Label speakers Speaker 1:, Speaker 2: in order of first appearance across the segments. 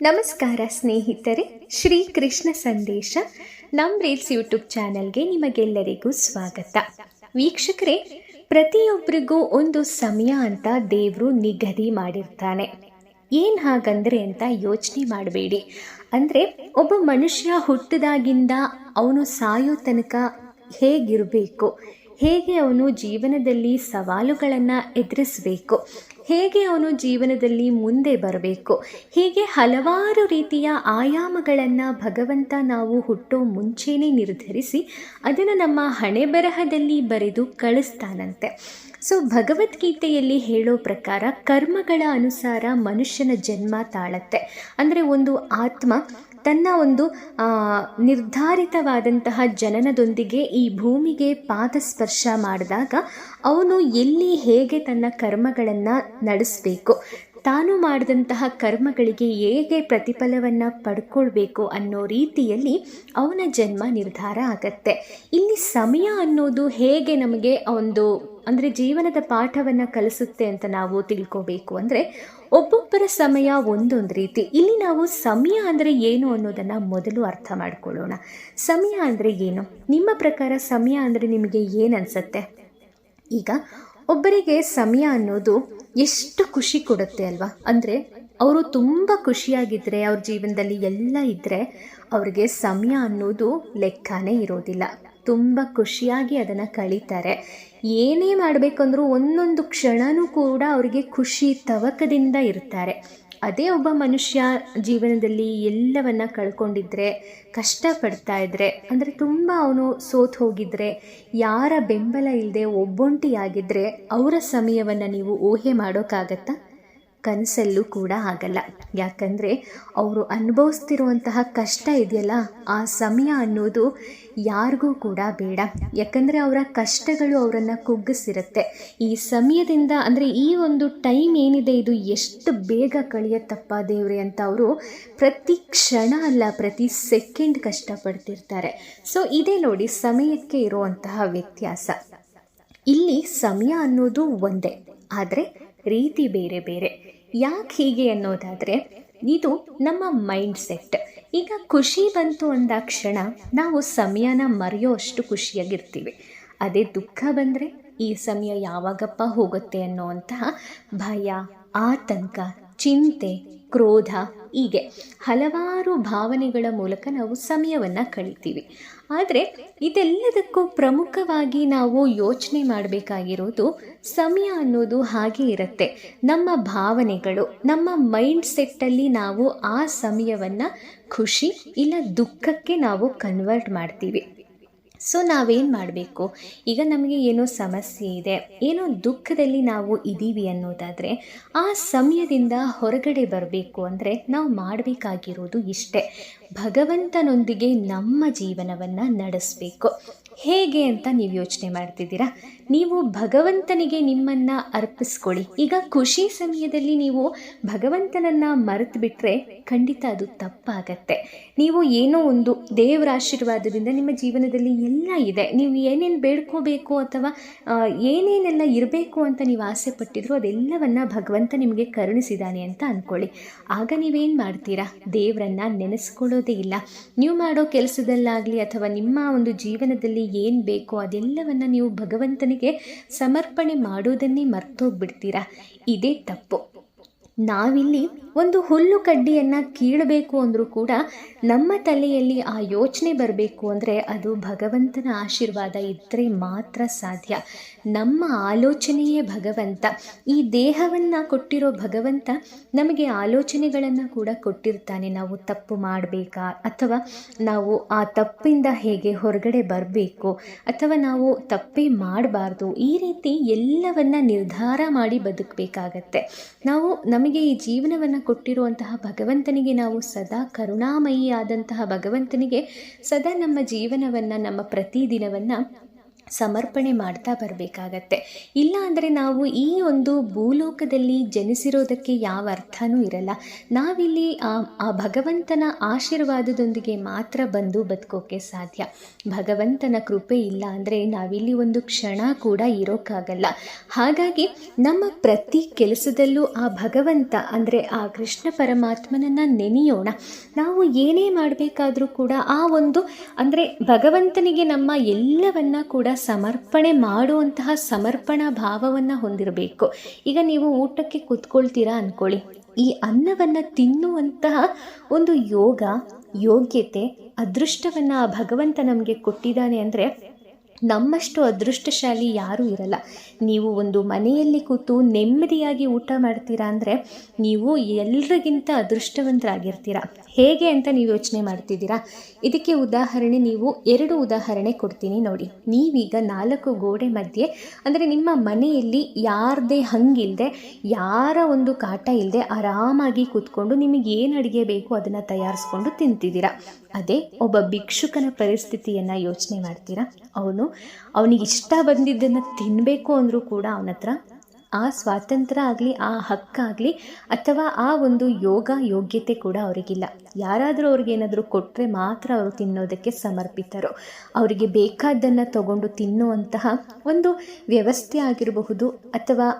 Speaker 1: ನಮಸ್ಕಾರ ಸ್ನೇಹಿತರೆ, ಶ್ರೀ ಕೃಷ್ಣ ಸಂದೇಶ ನಮ್ಮ ರೀಲ್ಸ್ ಯೂಟ್ಯೂಬ್ ಚಾನಲ್ಗೆ ನಿಮಗೆಲ್ಲರಿಗೂ ಸ್ವಾಗತ. ವೀಕ್ಷಕರೇ, ಪ್ರತಿಯೊಬ್ಬರಿಗೂ ಒಂದು ಸಮಯ ಅಂತ ದೇವರು ನಿಗದಿ ಮಾಡಿರ್ತಾನೆ. ಏನು ಹಾಗಂದ್ರೆ ಅಂತ ಯೋಚನೆ ಮಾಡಬೇಡಿ. ಅಂದರೆ ಒಬ್ಬ ಮನುಷ್ಯ ಹುಟ್ಟಿದಾಗಿಂದ ಅವನು ಸಾಯೋ ತನಕ ಹೇಗಿರಬೇಕು, ಹೇಗೆ ಅವನು ಜೀವನದಲ್ಲಿ ಸವಾಲುಗಳನ್ನು ಎದುರಿಸಬೇಕು, ಹೇಗೆ ಅವನು ಜೀವನದಲ್ಲಿ ಮುಂದೆ ಬರಬೇಕು, ಹೀಗೆ ಹಲವಾರು ರೀತಿಯ ಆಯಾಮಗಳನ್ನು ಭಗವಂತ ನಾವು ಹುಟ್ಟೋ ಮುಂಚೆನೇ ನಿರ್ಧರಿಸಿ ಅದನ್ನು ನಮ್ಮ ಹಣೆ ಬರಹದಲ್ಲಿ ಬರೆದು ಕಳಿಸ್ತಾನಂತೆ. ಭಗವದ್ಗೀತೆಯಲ್ಲಿ ಹೇಳೋ ಪ್ರಕಾರ ಕರ್ಮಗಳ ಅನುಸಾರ ಮನುಷ್ಯನ ಜನ್ಮ ತಾಳತ್ತೆ. ಅಂದರೆ ಒಂದು ಆತ್ಮ ತನ್ನ ಒಂದು ನಿರ್ಧಾರಿತವಾದಂತಹ ಜನನದೊಂದಿಗೆ ಈ ಭೂಮಿಗೆ ಪಾದಸ್ಪರ್ಶ ಮಾಡಿದಾಗ ಅವನು ಎಲ್ಲಿ ಹೇಗೆ ತನ್ನ ಕರ್ಮಗಳನ್ನು ನಡೆಸಬೇಕು, ತಾನು ಮಾಡಿದಂತಹ ಕರ್ಮಗಳಿಗೆ ಹೇಗೆ ಪ್ರತಿಫಲವನ್ನು ಪಡ್ಕೊಳ್ಬೇಕು ಅನ್ನೋ ರೀತಿಯಲ್ಲಿ ಅವನ ಜನ್ಮ ನಿರ್ಧಾರ ಆಗತ್ತೆ. ಇಲ್ಲಿ ಸಮಯ ಅನ್ನೋದು ಹೇಗೆ ನಮಗೆ ಒಂದು ಅಂದರೆ ಜೀವನದ ಪಾಠವನ್ನು ಕಲಿಸುತ್ತೆ ಅಂತ ನಾವು ತಿಳ್ಕೋಬೇಕು. ಅಂದರೆ ಒಬ್ಬೊಬ್ಬರ ಸಮಯ ಒಂದೊಂದು ರೀತಿ. ಇಲ್ಲಿ ನಾವು ಸಮಯ ಅಂದರೆ ಏನು ಅನ್ನೋದನ್ನು ಮೊದಲು ಅರ್ಥ ಮಾಡ್ಕೊಳ್ಳೋಣ. ಸಮಯ ಅಂದರೆ ಏನು? ನಿಮ್ಮ ಪ್ರಕಾರ ಸಮಯ ಅಂದರೆ ನಿಮಗೆ ಏನು ಅನಿಸುತ್ತೆ? ಈಗ ಒಬ್ಬರಿಗೆ ಸಮಯ ಅನ್ನೋದು ಎಷ್ಟು ಖುಷಿ ಕೊಡುತ್ತೆ ಅಲ್ವಾ? ಅಂದರೆ ಅವರು ತುಂಬ ಖುಷಿಯಾಗಿದ್ದರೆ, ಅವ್ರ ಜೀವನದಲ್ಲಿ ಎಲ್ಲ ಇದ್ದರೆ ಅವ್ರಿಗೆ ಸಮಯ ಅನ್ನೋದು ಲೆಕ್ಕನೇ ಇರೋದಿಲ್ಲ. ತುಂಬ ಖುಷಿಯಾಗಿ ಅದನ್ನು ಕಳೀತಾರೆ. ಏನೇ ಮಾಡಬೇಕಂದ್ರೂ ಒಂದೊಂದು ಕ್ಷಣನೂ ಕೂಡ ಅವರಿಗೆ ಖುಷಿ ತವಕದಿಂದ ಇರ್ತಾರೆ. ಅದೇ ಒಬ್ಬ ಮನುಷ್ಯ ಜೀವನದಲ್ಲಿ ಎಲ್ಲವನ್ನ ಕಳ್ಕೊಂಡಿದ್ರೆ, ಕಷ್ಟಪಡ್ತಾ ಇದ್ದರೆ, ಅಂದರೆ ತುಂಬ ಅವನು ಸೋತು ಹೋಗಿದ್ರೆ, ಯಾರ ಬೆಂಬಲ ಇಲ್ಲದೆ ಒಬ್ಬೊಂಟಿಯಾಗಿದ್ದರೆ ಅವರ ಸಮಯವನ್ನು ನೀವು ಊಹೆ ಮಾಡೋಕ್ಕಾಗತ್ತಾ? ಕನಸಲ್ಲೂ ಕೂಡ ಆಗಲ್ಲ. ಯಾಕಂದರೆ ಅವರು ಅನುಭವಿಸ್ತಿರುವಂತಹ ಕಷ್ಟ ಇದೆಯಲ್ಲ, ಆ ಸಮಯ ಅನ್ನೋದು ಯಾರಿಗೂ ಕೂಡ ಬೇಡ. ಯಾಕಂದರೆ ಅವರ ಕಷ್ಟಗಳು ಅವರನ್ನು ಕುಗ್ಗಿಸಿರುತ್ತೆ. ಈ ಸಮಯದಿಂದ ಅಂದರೆ ಈ ಒಂದು ಟೈಮ್ ಏನಿದೆ ಇದು ಎಷ್ಟು ಬೇಗ ಕಳೆಯತ್ತಪ್ಪ ದೇವ್ರೆ ಅಂತ ಅವರು ಪ್ರತಿ ಕ್ಷಣ ಅಲ್ಲ, ಪ್ರತಿ ಸೆಕೆಂಡ್ ಕಷ್ಟಪಡ್ತಿರ್ತಾರೆ. ಇದೇ ನೋಡಿ ಸಮಯಕ್ಕೆ ಇರುವಂತಹ ವ್ಯತ್ಯಾಸ. ಇಲ್ಲಿ ಸಮಯ ಅನ್ನೋದು ಒಂದೇ, ಆದರೆ ರೀತಿ ಬೇರೆ ಬೇರೆ. ಯಾಕೆ ಹೀಗೆ ಅನ್ನೋದಾದರೆ ಇದು ನಮ್ಮ ಮೈಂಡ್ ಸೆಟ್. ಈಗ ಖುಷಿ ಬಂತು ಅಂದಾಕ್ಷಣ ನಾವು ಸಮಯನ ಮರೆಯೋ ಅಷ್ಟು ಖುಷಿಯಾಗಿರ್ತೀವಿ. ಅದೇ ದುಃಖ ಬಂದರೆ ಈ ಸಮಯ ಯಾವಾಗಪ್ಪ ಹೋಗುತ್ತೆ ಅನ್ನೋವಂತಹ ಭಯ, ಆತಂಕ, ಚಿಂತೆ, ಕ್ರೋಧ, ಹೀಗೆ ಹಲವಾರು ಭಾವನೆಗಳ ಮೂಲಕ ನಾವು ಸಮಯವನ್ನು ಕಳಿತೀವಿ. ಆದರೆ ಇದೆಲ್ಲದಕ್ಕೂ ಪ್ರಮುಖವಾಗಿ ನಾವು ಯೋಚನೆ ಮಾಡಬೇಕಾಗಿರೋದು ಸಮಯ ಅನ್ನೋದು ಹಾಗೆ ಇರುತ್ತೆ. ನಮ್ಮ ಭಾವನೆಗಳು, ನಮ್ಮ ಮೈಂಡ್ ಸೆಟ್ಟಲ್ಲಿ ನಾವು ಆ ಸಮಯವನ್ನು ಖುಷಿ ಇಲ್ಲ ದುಃಖಕ್ಕೆ ನಾವು ಕನ್ವರ್ಟ್ ಮಾಡ್ತೀವಿ. ನಾವೇನು ಮಾಡಬೇಕು? ಈಗ ನಮಗೆ ಏನೋ ಸಮಸ್ಯೆ ಇದೆ, ಏನೋ ದುಃಖದಲ್ಲಿ ನಾವು ಇದ್ದೀವಿ ಅನ್ನೋದಾದರೆ ಆ ಸಮಯದಿಂದ ಹೊರಗಡೆ ಬರಬೇಕು ಅಂದರೆ ನಾವು ಮಾಡಬೇಕಾಗಿರೋದು ಇಷ್ಟೇ: ಭಗವಂತನೊಂದಿಗೆ ನಮ್ಮ ಜೀವನವನ್ನು ನಡೆಸಬೇಕು. ಹೇಗೆ ಅಂತ ನೀವು ಯೋಚನೆ ಮಾಡ್ತಿದ್ದೀರಾ? ನೀವು ಭಗವಂತನಿಗೆ ನಿಮ್ಮನ್ನು ಅರ್ಪಿಸ್ಕೊಳ್ಳಿ. ಈಗ ಖುಷಿ ಸಮಯದಲ್ಲಿ ನೀವು ಭಗವಂತನನ್ನು ಮರೆತು ಬಿಟ್ಟರೆ ಖಂಡಿತ ಅದು ತಪ್ಪಾಗತ್ತೆ. ನೀವು ಏನೋ ಒಂದು ದೇವರ ಆಶೀರ್ವಾದದಿಂದ ನಿಮ್ಮ ಜೀವನದಲ್ಲಿ ಎಲ್ಲ ಇದೆ, ನೀವು ಏನೇನು ಬೇಡ್ಕೋಬೇಕು ಅಥವಾ ಏನೇನೆಲ್ಲ ಇರಬೇಕು ಅಂತ ನೀವು ಆಸೆ ಪಟ್ಟಿದ್ರು ಅದೆಲ್ಲವನ್ನು ಭಗವಂತ ನಿಮಗೆ ಕರುಣಿಸಿದ್ದಾನೆ ಅಂತ ಅಂದ್ಕೊಳ್ಳಿ. ಆಗ ನೀವೇನು ಮಾಡ್ತೀರಾ? ದೇವರನ್ನು ನೆನೆಸ್ಕೊಳ್ಳೋದೇ ಇಲ್ಲ. ನೀವು ಮಾಡೋ ಕೆಲಸದಲ್ಲಾಗಲಿ ಅಥವಾ ನಿಮ್ಮ ಒಂದು ಜೀವನದಲ್ಲಿ ಏನು ಬೇಕೋ ಅದೆಲ್ಲವನ್ನು ನೀವು ಭಗವಂತನಿಗೆ ಸಮರ್ಪಣೆ ಮಾಡೋದನ್ನೇ ಮರ್ತೋಗ್ಬಿಡ್ತೀರಾ. ಇದೇ ತಪ್ಪು. ನಾವಿಲ್ಲಿ ಒಂದು ಹುಲ್ಲು ಕಡ್ಡಿಯನ್ನು ಕೀಳಬೇಕು ಅಂದರೂ ಕೂಡ ನಮ್ಮ ತಲೆಯಲ್ಲಿ ಆ ಯೋಚನೆ ಬರಬೇಕು ಅಂದರೆ ಅದು ಭಗವಂತನ ಆಶೀರ್ವಾದ ಇದ್ದರೆ ಮಾತ್ರ ಸಾಧ್ಯ. ನಮ್ಮ ಆಲೋಚನೆಯೇ ಭಗವಂತ. ಈ ದೇಹವನ್ನು ಕೊಟ್ಟಿರೋ ಭಗವಂತ ನಮಗೆ ಆಲೋಚನೆಗಳನ್ನು ಕೂಡ ಕೊಟ್ಟಿರ್ತಾನೆ. ನಾವು ತಪ್ಪು ಮಾಡಬೇಕಾ ಅಥವಾ ನಾವು ಆ ತಪ್ಪಿಂದ ಹೇಗೆ ಹೊರಗಡೆ ಬರಬೇಕು ಅಥವಾ ನಾವು ತಪ್ಪೇ ಮಾಡಬಾರ್ದು, ಈ ರೀತಿ ಎಲ್ಲವನ್ನ ನಿರ್ಧಾರ ಮಾಡಿ ಬದುಕಬೇಕಾಗತ್ತೆ. ನಮಗೆ ಈ ಜೀವನವನ್ನು ಕೊಟ್ಟಿರುವಂತಹ ಭಗವಂತನಿಗೆ ನಾವು ಸದಾ ಕರುಣಾಮಯಿ ಆದಂತಹ ಭಗವಂತನಿಗೆ ಸದಾ ನಮ್ಮ ಜೀವನವನ್ನು, ನಮ್ಮ ಪ್ರತಿದಿನವನ್ನು ಸಮರ್ಪಣೆ ಮಾಡ್ತಾ ಬರಬೇಕಾಗತ್ತೆ. ಇಲ್ಲ ಅಂದರೆ ನಾವು ಈ ಒಂದು ಭೂಲೋಕದಲ್ಲಿ ಜನಿಸಿರೋದಕ್ಕೆ ಯಾವ ಅರ್ಥನೂ ಇರಲ್ಲ. ನಾವಿಲ್ಲಿ ಆ ಭಗವಂತನ ಆಶೀರ್ವಾದದೊಂದಿಗೆ ಮಾತ್ರ ಬಂದು ಬದುಕೋಕ್ಕೆ ಸಾಧ್ಯ. ಭಗವಂತನ ಕೃಪೆ ಇಲ್ಲ ಅಂದರೆ ನಾವಿಲ್ಲಿ ಒಂದು ಕ್ಷಣ ಕೂಡ ಇರೋಕ್ಕಾಗಲ್ಲ. ಹಾಗಾಗಿ ನಮ್ಮ ಪ್ರತಿ ಕೆಲಸದಲ್ಲೂ ಆ ಭಗವಂತ ಅಂದರೆ ಆ ಕೃಷ್ಣ ಪರಮಾತ್ಮನನ್ನು ನೆನೆಯೋಣ. ನಾವು ಏನೇ ಮಾಡಬೇಕಾದ್ರೂ ಕೂಡ ಆ ಒಂದು ಅಂದರೆ ಭಗವಂತನಿಗೆ ನಮ್ಮ ಎಲ್ಲವನ್ನ ಕೂಡ ಸಮರ್ಪಣೆ ಮಾಡುವಂತಹ ಸಮರ್ಪಣಾ ಭಾವವನ್ನು ಹೊಂದಿರಬೇಕು. ಈಗ ನೀವು ಊಟಕ್ಕೆ ಕೂತ್ಕೊಳ್ತೀರಾ ಅಂದ್ಕೊಳ್ಳಿ, ಈ ಅನ್ನವನ್ನು ತಿನ್ನುವಂತಹ ಒಂದು ಯೋಗ್ಯತೆ ಅದೃಷ್ಟವನ್ನು ಆ ಭಗವಂತ ನಮಗೆ ಕೊಟ್ಟಿದ್ದಾನೆ ಅಂದರೆ ನಮ್ಮಷ್ಟು ಅದೃಷ್ಟಶಾಲಿ ಯಾರೂ ಇರಲ್ಲ. ನೀವು ಒಂದು ಮನೆಯಲ್ಲಿ ಕೂತು ನೆಮ್ಮದಿಯಾಗಿ ಊಟ ಮಾಡ್ತೀರಾ ಅಂದರೆ ನೀವು ಎಲ್ರಿಗಿಂತ ಅದೃಷ್ಟವಂತರಾಗಿರ್ತೀರ. ಹೇಗೆ ಅಂತ ನೀವು ಯೋಚನೆ ಮಾಡ್ತಿದ್ದೀರಾ? ಇದಕ್ಕೆ ಉದಾಹರಣೆ ನೀವು 2 ಉದಾಹರಣೆ ಕೊಡ್ತೀನಿ ನೋಡಿ. ನೀವೀಗ 4 ಗೋಡೆ ಮಧ್ಯೆ ಅಂದರೆ ನಿಮ್ಮ ಮನೆಯಲ್ಲಿ ಯಾರದೇ ಹಂಗಿಲ್ಲದೆ ಯಾರ ಒಂದು ಕಾಟ ಇಲ್ಲದೆ ಆರಾಮಾಗಿ ಕೂತ್ಕೊಂಡು ನಿಮಗೆ ಏನು ಅಡುಗೆ ಬೇಕು ಅದನ್ನು ತಯಾರಿಸ್ಕೊಂಡು ತಿಂತಿದ್ದೀರಾ. ಅದೇ ಒಬ್ಬ ಭಿಕ್ಷುಕನ ಪರಿಸ್ಥಿತಿಯನ್ನು ಯೋಚನೆ ಮಾಡ್ತೀರಾ? ಅವನಿಗೆ ಇಷ್ಟ ಬಂದಿದ್ದನ್ನು ತಿನ್ನಬೇಕು ಅಂದರೂ ಕೂಡ ಅವನ ಹತ್ರ ಆ ಸ್ವಾತಂತ್ರ್ಯ ಆಗಲಿ ಆ ಹಕ್ಕಾಗಲಿ ಅಥವಾ ಆ ಒಂದು ಯೋಗ್ಯತೆ ಕೂಡ ಅವರಿಗಿಲ್ಲ. ಯಾರಾದರೂ ಅವ್ರಿಗೇನಾದರೂ ಕೊಟ್ಟರೆ ಮಾತ್ರ ಅವರು ತಿನ್ನೋದಕ್ಕೆ ಸಮರ್ಪಿತರು. ಅವರಿಗೆ ಬೇಕಾದ್ದನ್ನು ತಗೊಂಡು ತಿನ್ನುವಂತಹ ಒಂದು ವ್ಯವಸ್ಥೆ ಆಗಿರಬಹುದು ಅಥವಾ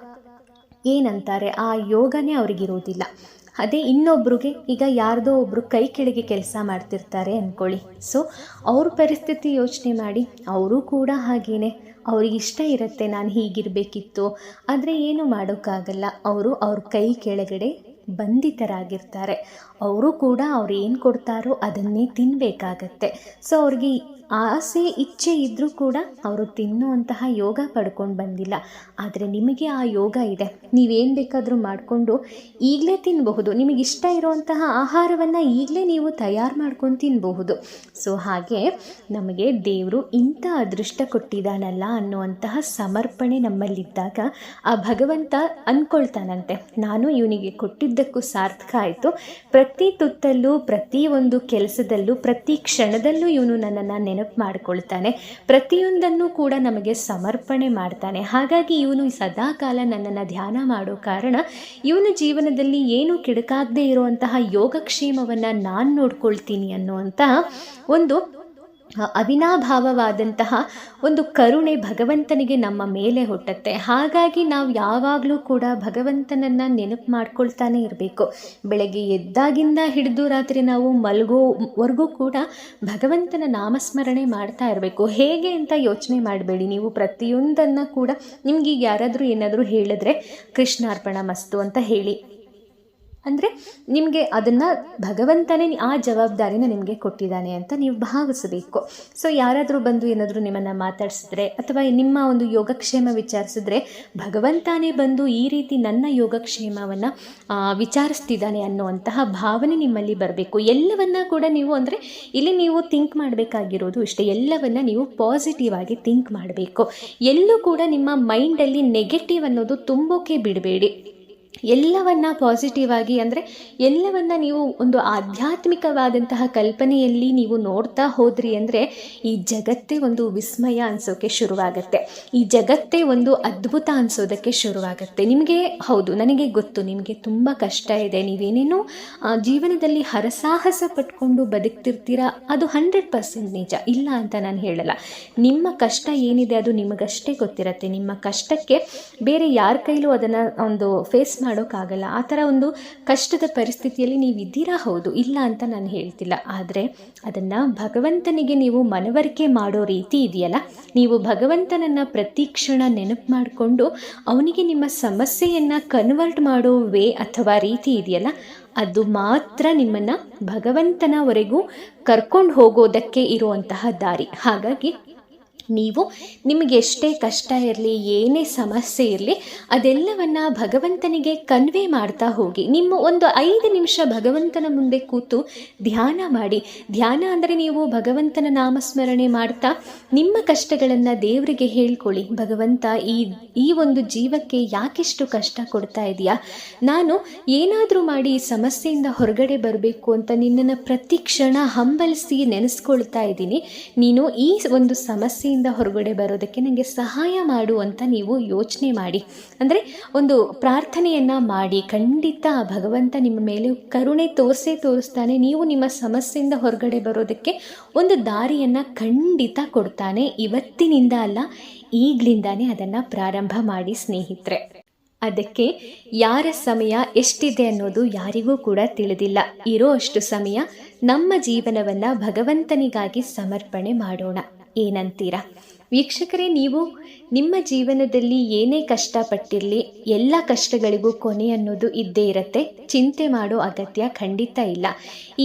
Speaker 1: ಏನಂತಾರೆ ಆ ಯೋಗನೇ ಅವ್ರಿಗಿರೋದಿಲ್ಲ. ಅದೇ ಇನ್ನೊಬ್ರಿಗೆ ಈಗ ಯಾರ್ದೋ ಒಬ್ಬರು ಕೈ ಕೆಳಗೆ ಕೆಲಸ ಮಾಡ್ತಿರ್ತಾರೆ ಅಂದ್ಕೊಳ್ಳಿ. ಸೊ ಅವ್ರ ಪರಿಸ್ಥಿತಿ ಯೋಚನೆ ಮಾಡಿ. ಅವರು ಕೂಡ ಹಾಗೇನೆ ಅವ್ರಿಗೆ ಇಷ್ಟ ಇರುತ್ತೆ ನಾನು ಹೀಗಿರಬೇಕಿತ್ತು, ಆದರೆ ಏನು ಮಾಡೋಕ್ಕಾಗಲ್ಲ. ಅವ್ರ ಕೈ ಕೆಳಗಡೆ ಬಂಧಿತರಾಗಿರ್ತಾರೆ. ಅವರು ಕೂಡ ಅವ್ರು ಏನು ಕೊಡ್ತಾರೋ ಅದನ್ನೇ ತಿನ್ನಬೇಕಾಗತ್ತೆ. ಸೊ ಅವ್ರಿಗೆ ಆಸೆ ಇಚ್ಛೆ ಇದ್ದರೂ ಕೂಡ ಅವರು ತಿನ್ನುವಂತಹ ಯೋಗ ಪಡ್ಕೊಂಡು ಬಂದಿಲ್ಲ. ಆದರೆ ನಿಮಗೆ ಆ ಯೋಗ ಇದೆ, ನೀವೇನು ಬೇಕಾದರೂ ಮಾಡಿಕೊಂಡು ಈಗಲೇ ತಿನ್ನಬಹುದು. ನಿಮಗಿಷ್ಟ ಇರುವಂತಹ ಆಹಾರವನ್ನು ಈಗಲೇ ನೀವು ತಯಾರು ಮಾಡ್ಕೊಂಡು ತಿನ್ನಬಹುದು. ಸೊ ಹಾಗೆ ನಮಗೆ ದೇವರು ಇಂಥ ಅದೃಷ್ಟ ಕೊಟ್ಟಿದ್ದಾನಲ್ಲ ಅನ್ನುವಂತಹ ಸಮರ್ಪಣೆ ನಮ್ಮಲ್ಲಿದ್ದಾಗ ಆ ಭಗವಂತ ಅಂದ್ಕೊಳ್ತಾನಂತೆ, ನಾನು ಇವನಿಗೆ ಕೊಟ್ಟಿದ್ದಕ್ಕೂ ಸಾರ್ಥಕ ಆಯಿತು. ಪ್ರತಿ ತುತ್ತಲ್ಲೂ ಪ್ರತಿ ಒಂದು ಕೆಲಸದಲ್ಲೂ ಪ್ರತಿ ಕ್ಷಣದಲ್ಲೂ ಇವನು ನನ್ನನ್ನು ನೆನಪು ಮಾಡಿಕೊಳ್ತಾನೆ, ಪ್ರತಿಯೊಂದನ್ನು ಕೂಡ ನಮಗೆ ಸಮರ್ಪಣೆ ಮಾಡ್ತಾನೆ. ಹಾಗಾಗಿ ಇವನು ಸದಾ ಕಾಲ ನನ್ನನ್ನು ಧ್ಯಾನ ಮಾಡೋ ಕಾರಣ ಇವನ ಜೀವನದಲ್ಲಿ ಏನು ಕೆಡಕಾಗದೇ ಇರುವಂತಹ ಯೋಗಕ್ಷೇಮವನ್ನು ನಾನು ನೋಡ್ಕೊಳ್ತೀನಿ ಅನ್ನುವಂತಹ ಒಂದು ಅವಿನಾಭಾವವಾದಂತಹ ಒಂದು ಕರುಣೆ ಭಗವಂತನಿಗೆ ನಮ್ಮ ಮೇಲೆ ಹುಟ್ಟುತ್ತೆ. ಹಾಗಾಗಿ ನಾವು ಯಾವಾಗಲೂ ಕೂಡ ಭಗವಂತನನ್ನು ನೆನಪು ಮಾಡ್ಕೊಳ್ತಾನೆ ಇರಬೇಕು. ಬೆಳಗ್ಗೆ ಎದ್ದಾಗಿಂದ ಹಿಡಿದು ರಾತ್ರಿ ನಾವು ಮಲಗೋವರೆಗೂ ಕೂಡ ಭಗವಂತನ ನಾಮಸ್ಮರಣೆ ಮಾಡ್ತಾ ಇರಬೇಕು. ಹೇಗೆ ಅಂತ ಯೋಚನೆ ಮಾಡಬೇಡಿ. ನೀವು ಪ್ರತಿಯೊಂದನ್ನು ಕೂಡ ನಿಮ್ಗೆ ಯಾರಾದರೂ ಏನಾದರೂ ಹೇಳಿದ್ರೆ ಕೃಷ್ಣಾರ್ಪಣ ಮಸ್ತು ಅಂತ ಹೇಳಿ, ಅಂದರೆ ನಿಮಗೆ ಅದನ್ನು ಭಗವಂತನೇ ಆ ಜವಾಬ್ದಾರಿನ ನಿಮಗೆ ಕೊಟ್ಟಿದ್ದಾನೆ ಅಂತ ನೀವು ಭಾವಿಸಬೇಕು. ಸೊ ಯಾರಾದರೂ ಬಂದು ಏನಾದರೂ ನಿಮ್ಮನ್ನು ಮಾತಾಡಿಸಿದ್ರೆ ಅಥವಾ ನಿಮ್ಮ ಒಂದು ಯೋಗಕ್ಷೇಮ ವಿಚಾರಿಸಿದ್ರೆ ಭಗವಂತನೇ ಬಂದು ಈ ರೀತಿ ನನ್ನ ಯೋಗಕ್ಷೇಮವನ್ನು ವಿಚಾರಿಸ್ತಿದ್ದಾನೆ ಅನ್ನುವಂತಹ ಭಾವನೆ ನಿಮ್ಮಲ್ಲಿ ಬರಬೇಕು. ಎಲ್ಲವನ್ನ ಕೂಡ ನೀವು ಅಂದರೆ ಇಲ್ಲಿ ನೀವು ಥಿಂಕ್ ಮಾಡಬೇಕಾಗಿರೋದು ಇಷ್ಟೇ, ಎಲ್ಲವನ್ನ ನೀವು ಪಾಸಿಟಿವ್ ಆಗಿ ಥಿಂಕ್ ಮಾಡಬೇಕು. ಎಲ್ಲೂ ಕೂಡ ನಿಮ್ಮ ಮೈಂಡಲ್ಲಿ ನೆಗೆಟಿವ್ ಅನ್ನೋದು ತುಂಬೋಕೆ ಬಿಡಬೇಡಿ. ಎಲ್ಲವನ್ನ ಪಾಸಿಟಿವ್ ಆಗಿ ಅಂದರೆ ಎಲ್ಲವನ್ನ ನೀವು ಒಂದು ಆಧ್ಯಾತ್ಮಿಕವಾದಂತಹ ಕಲ್ಪನೆಯಲ್ಲಿ ನೀವು ನೋಡ್ತಾ ಹೋದ್ರಿ ಅಂದರೆ ಈ ಜಗತ್ತೇ ಒಂದು ವಿಸ್ಮಯ ಅನಿಸೋಕ್ಕೆ ಶುರುವಾಗುತ್ತೆ. ಈ ಜಗತ್ತೇ ಒಂದು ಅದ್ಭುತ ಅನಿಸೋದಕ್ಕೆ ಶುರುವಾಗುತ್ತೆ. ನಿಮಗೆ ಹೌದು, ನನಗೆ ಗೊತ್ತು ನಿಮಗೆ ತುಂಬ ಕಷ್ಟ ಇದೆ, ನೀವೇನೇನೋ ಜೀವನದಲ್ಲಿ ಹರಸಾಹಸ ಪಟ್ಕೊಂಡು ಬದುಕ್ತಿರ್ತೀರಾ, ಅದು 100% ನಿಜ, ಇಲ್ಲ ಅಂತ ನಾನು ಹೇಳಲ್ಲ. ನಿಮ್ಮ ಕಷ್ಟ ಏನಿದೆ ಅದು ನಿಮಗಷ್ಟೇ ಗೊತ್ತಿರುತ್ತೆ. ನಿಮ್ಮ ಕಷ್ಟಕ್ಕೆ ಬೇರೆ ಯಾರ ಕೈಲೂ ಅದನ್ನು ಒಂದು ಫೇಸ್ ಮಾಡೋಕ್ಕಾಗಲ್ಲ. ಆ ಥರ ಒಂದು ಕಷ್ಟದ ಪರಿಸ್ಥಿತಿಯಲ್ಲಿ ನೀವು ಇದ್ದೀರಾ, ಹೌದು, ಇಲ್ಲ ಅಂತ ನಾನು ಹೇಳ್ತಿಲ್ಲ. ಆದರೆ ಅದನ್ನು ಭಗವಂತನಿಗೆ ನೀವು ಮನವರಿಕೆ ಮಾಡೋ ರೀತಿ ಇದೆಯಲ್ಲ, ನೀವು ಭಗವಂತನನ್ನು ಪ್ರತಿ ಕ್ಷಣ ನೆನಪು ಮಾಡಿಕೊಂಡು ಅವನಿಗೆ ನಿಮ್ಮ ಸಮಸ್ಯೆಯನ್ನು ಕನ್ವರ್ಟ್ ಮಾಡೋ ವೇ ಅಥವಾ ರೀತಿ ಇದೆಯಲ್ಲ, ಅದು ಮಾತ್ರ ನಿಮ್ಮನ್ನು ಭಗವಂತನವರೆಗೂ ಕರ್ಕೊಂಡು ಹೋಗೋದಕ್ಕೆ ಇರುವಂತಹ ದಾರಿ. ಹಾಗಾಗಿ ನೀವು ನಿಮಗೆ ಎಷ್ಟೇ ಕಷ್ಟ ಇರಲಿ, ಏನೇ ಸಮಸ್ಯೆ ಇರಲಿ, ಅದೆಲ್ಲವನ್ನು ಭಗವಂತನಿಗೆ ಕನ್ವೆ ಮಾಡ್ತಾ ಹೋಗಿ. ನಿಮ್ಮ ಒಂದು 5 ನಿಮಿಷ ಭಗವಂತನ ಮುಂದೆ ಕೂತು ಧ್ಯಾನ ಮಾಡಿ. ಧ್ಯಾನ ಅಂದರೆ ನೀವು ಭಗವಂತನ ನಾಮಸ್ಮರಣೆ ಮಾಡ್ತಾ ನಿಮ್ಮ ಕಷ್ಟಗಳನ್ನು ದೇವರಿಗೆ ಹೇಳ್ಕೊಳ್ಳಿ. ಭಗವಂತ ಈ ಒಂದು ಜೀವಕ್ಕೆ ಯಾಕೆಷ್ಟು ಕಷ್ಟ ಕೊಡ್ತಾ ಇದೆಯಾ, ನಾನು ಏನಾದರೂ ಮಾಡಿ ಈ ಸಮಸ್ಯೆಯಿಂದ ಹೊರಗಡೆ ಬರಬೇಕು ಅಂತ ನಿನ್ನನ್ನು ಪ್ರತಿ ಕ್ಷಣ ಹಂಬಲಿಸಿ ನೆನೆಸ್ಕೊಳ್ತಾ ಇದ್ದೀನಿ. ನೀನು ಈ ಒಂದು ಸಮಸ್ಯೆ ಸಮಸ್ಯೆಯಿಂದ ಹೊರಗಡೆ ಬರೋದಕ್ಕೆ ನನಗೆ ಸಹಾಯ ಮಾಡು ಅಂತ ನೀವು ಯೋಚನೆ ಮಾಡಿ, ಅಂದರೆ ಒಂದು ಪ್ರಾರ್ಥನೆಯನ್ನು ಮಾಡಿ. ಖಂಡಿತ ಆ ಭಗವಂತ ನಿಮ್ಮ ಮೇಲೆ ಕರುಣೆ ತೋರಿಸ್ತಾನೆ. ನೀವು ನಿಮ್ಮ ಸಮಸ್ಯೆಯಿಂದ ಹೊರಗಡೆ ಬರೋದಕ್ಕೆ ಒಂದು ದಾರಿಯನ್ನು ಖಂಡಿತ ಕೊಡ್ತಾನೆ. ಇವತ್ತಿನಿಂದ ಅಲ್ಲ, ಈಗಲಿಂದಾನೇ ಅದನ್ನು ಪ್ರಾರಂಭ ಮಾಡಿ ಸ್ನೇಹಿತರೆ. ಅದಕ್ಕೆ ಯಾರ ಸಮಯ ಎಷ್ಟಿದೆ ಅನ್ನೋದು ಯಾರಿಗೂ ಕೂಡ ತಿಳಿದಿಲ್ಲ. ಇರೋ ಅಷ್ಟು ಸಮಯ ನಮ್ಮ ಜೀವನವನ್ನು ಭಗವಂತನಿಗಾಗಿ ಸಮರ್ಪಣೆ ಮಾಡೋಣ. ಏನಂತೀರಾ ವೀಕ್ಷಕರೇ? ನೀವು ನಿಮ್ಮ ಜೀವನದಲ್ಲಿ ಏನೇ ಕಷ್ಟಪಟ್ಟಿರಲಿ, ಎಲ್ಲ ಕಷ್ಟಗಳಿಗೂ ಕೊನೆ ಅನ್ನೋದು ಇದ್ದೇ ಇರುತ್ತೆ. ಚಿಂತೆ ಮಾಡೋ ಅಗತ್ಯ ಖಂಡಿತ ಇಲ್ಲ.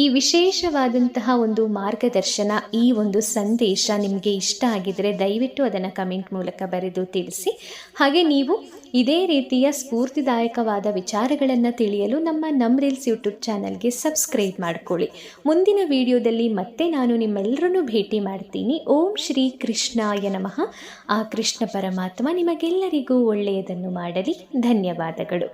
Speaker 1: ಈ ವಿಶೇಷವಾದಂತಹ ಒಂದು ಮಾರ್ಗದರ್ಶನ, ಈ ಒಂದು ಸಂದೇಶ ನಿಮಗೆ ಇಷ್ಟ ಆಗಿದರೆ ದಯವಿಟ್ಟು ಅದನ್ನು ಕಮೆಂಟ್ ಮೂಲಕ ಬರೆದು ತಿಳಿಸಿ. ಹಾಗೆ ನೀವು ಇದೇ ರೀತಿಯ ಸ್ಫೂರ್ತಿದಾಯಕವಾದ ವಿಚಾರಗಳನ್ನು ತಿಳಿಯಲು ನಮ್ಮ ರೀಲ್ಸ್ ಯೂಟ್ಯೂಬ್ ಚಾನಲ್ಗೆ ಸಬ್ಸ್ಕ್ರೈಬ್ ಮಾಡ್ಕೊಳ್ಳಿ. ಮುಂದಿನ ವಿಡಿಯೋದಲ್ಲಿ ಮತ್ತೆ ನಾನು ನಿಮ್ಮೆಲ್ಲರನ್ನೂ ಭೇಟಿ ಮಾಡ್ತೀನಿ. ಓಂ ಶ್ರೀ ಕೃಷ್ಣಾಯ ನಮಃ. ಆ ಕೃಷ್ಣ ಪರಮಾತ್ಮ ನಿಮಗೆಲ್ಲರಿಗೂ ಒಳ್ಳೆಯದನ್ನು ಮಾಡಲಿ. ಧನ್ಯವಾದಗಳು.